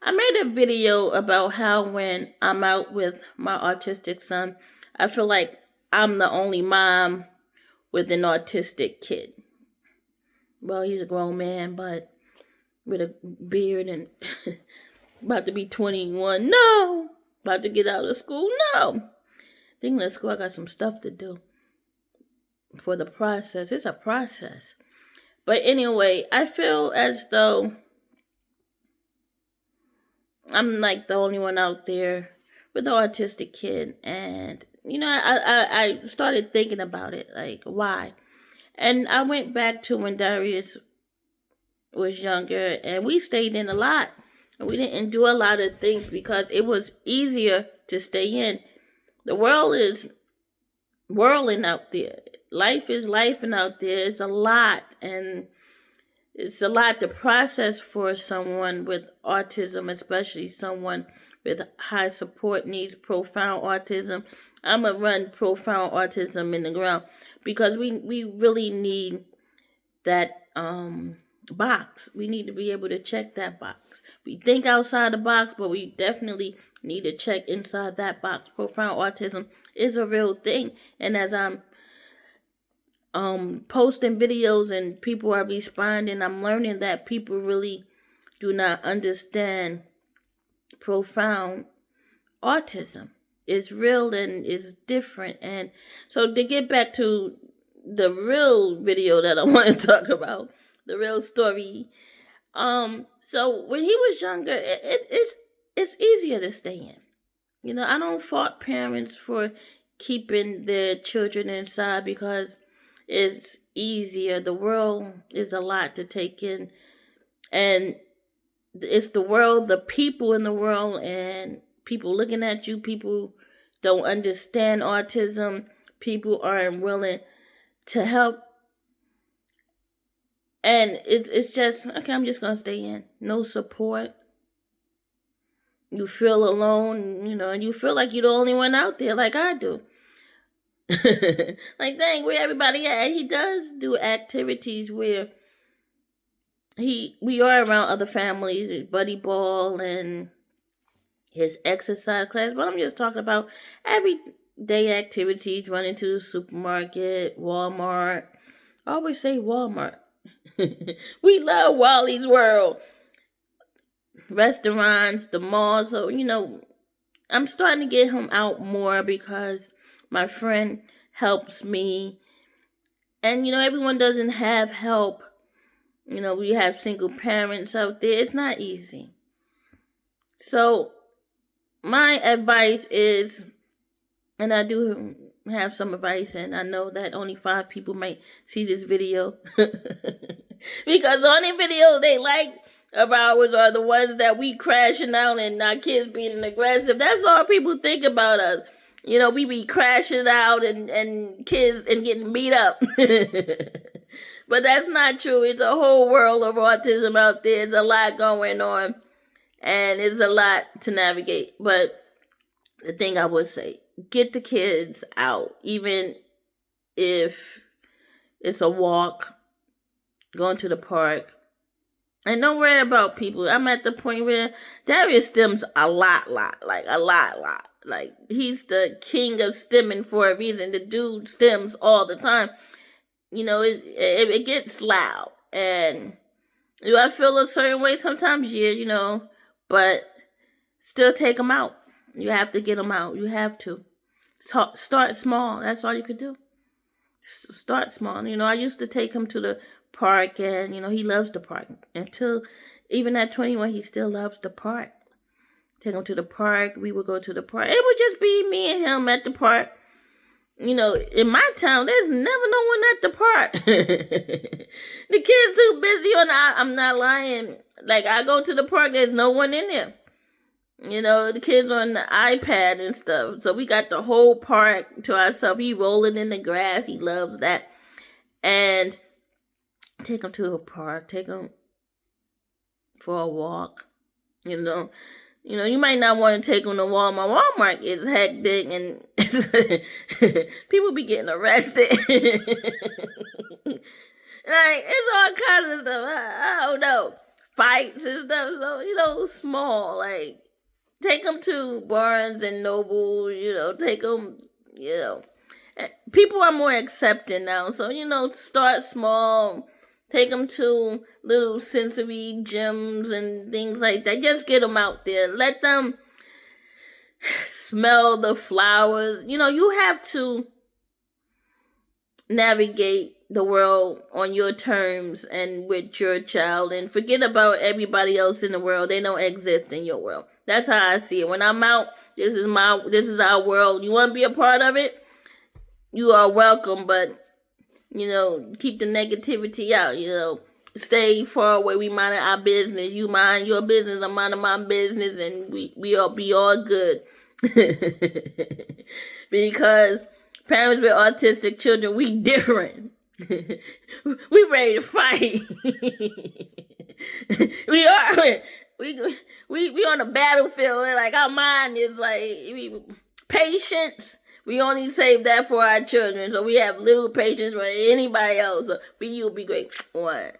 I made a video about how when I'm out with my autistic son, I feel like I'm the only mom with an autistic kid. Well, he's a grown man, but with a beard and about to be 21. No! About to get out of school. No! Thinking of school, I got some stuff to do for the process. It's a process. But anyway, I feel as though I'm like the only one out there with an autistic kid. And, I started thinking about it. Like, why? And I went back to when Darius was younger and we stayed in a lot. And we didn't do a lot of things because it was easier to stay in. The world is whirling out there. Life is lifing out there. It's a lot. And it's a lot to process for someone with autism, especially someone with high support needs, profound autism. I'm going to run profound autism in the ground because we really need that box. We need to be able to check that box. We think outside the box, but we definitely need to check inside that box. Profound autism is a real thing. And as I'm posting videos and people are responding, I'm learning that people really do not understand profound autism. It's real and it's different. And so to get back to the real video that I want to talk about, the real story. So when he was younger, it's easier to stay in. I don't fault parents for keeping their children inside because it's easier. The world is a lot to take in, and it's the world, the people in the world, and people looking at you. People don't understand autism. People aren't willing to help, and it's just okay. I'm just gonna stay in. No support. You feel alone, and you feel like you're the only one out there, like I do. Like, dang, where everybody at? He does do activities where we are around other families, his buddy ball and his exercise class, but I'm just talking about everyday activities, running to the supermarket, Walmart. I always say Walmart. We love Wally's World. Restaurants, the malls. So, I'm starting to get him out more because my friend helps me. And, everyone doesn't have help. We have single parents out there. It's not easy. So, my advice is, and I do have some advice, and I know that only 5 people might see this video. Because the only video they like of ours are the ones that we crashing out and our kids being aggressive. That's all people think about us. We be crashing out and kids and getting beat up. But that's not true. It's a whole world of autism out there. There's a lot going on. And it's a lot to navigate. But the thing I would say, get the kids out. Even if it's a walk, going to the park. And don't worry about people. I'm at the point where Darius stems a lot. Like, a lot. Like, he's the king of stemming for a reason. The dude stems all the time. It gets loud. And do I feel a certain way sometimes? Yeah, but still take them out. You have to get them out. You have to. Start small. That's all you could do. Start small. I used to take him to the park, and he loves the park. Until even at 21, he still loves the park. Take him to the park. We would go to the park. It would just be me and him at the park. In my town, there's never no one at the park. The kids too busy I'm not lying. Like, I go to the park, there's no one in there. The kids on the iPad and stuff. So we got the whole park to ourselves. He rolling in the grass. He loves that. And take him to a park. Take him for a walk. You might not want to take them to Walmart. Walmart is hectic and people be getting arrested. Like, it's all kinds of stuff. I don't know. fights and stuff. So, small, like, take them to Barnes and Noble, take them, you know. People are more accepting now. So, start small. Take them to little sensory gyms and things like that. Just get them out there. Let them smell the flowers. You have to navigate the world on your terms and with your child, and forget about everybody else in the world. They don't exist in your world. That's how I see it. When I'm out, this is our world. You want to be a part of it? You are welcome, but keep the negativity out. Stay far away. We mind our business. You mind your business. I'm minding my business, and we all be all good. Because parents with autistic children, we different. We ready to fight. We are. We on the battlefield. Like, our mind is like patience. We only save that for our children, so we have little patience for anybody else. So you'll be great. What?